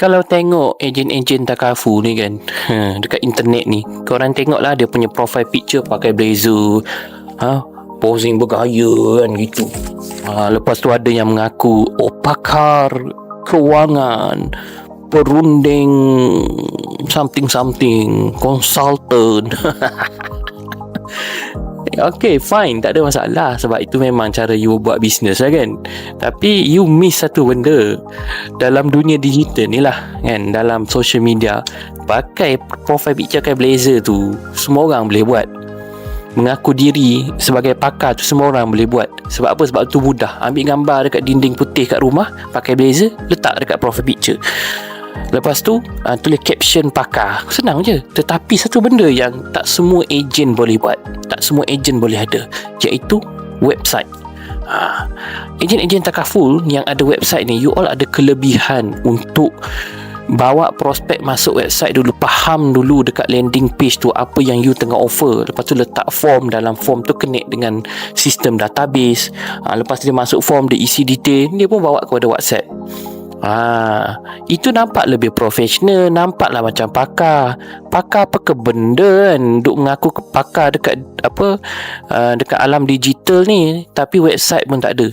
Kalau tengok ejen-ejen Takaful ni kan, dekat internet ni, korang tengoklah dia punya profile picture pakai blazer, posing bergaya kan gitu. Lepas tu ada yang mengaku pakar kewangan, perunding something consultant. Okay, fine, tak ada masalah, sebab itu memang cara you buat bisnes lah kan. Tapi you miss satu benda dalam dunia digital ni lah kan, dalam social media. Pakai profile picture pakai blazer tu semua orang boleh buat. Mengaku diri sebagai pakar tu semua orang boleh buat. Sebab apa? Sebab tu mudah. Ambil gambar dekat dinding putih kat rumah, pakai blazer, letak dekat profile picture. Lepas tu tulis caption pakar. Senang je. Tetapi satu benda yang tak semua ejen boleh buat, tak semua ejen boleh ada, iaitu website. Ejen-ejen Takaful yang ada website ni, you all ada kelebihan untuk bawa prospek masuk website dulu, faham dulu dekat landing page tu apa yang you tengah offer. Lepas tu letak form, dalam form tu connect dengan sistem database. Lepas dia masuk form, dia isi detail, dia pun bawa kepada WhatsApp. Itu nampak lebih profesional, nampaklah macam pakar. Pakar apa ke benda kan, duk mengaku pakar dekat dekat alam digital ni, tapi website pun tak ada.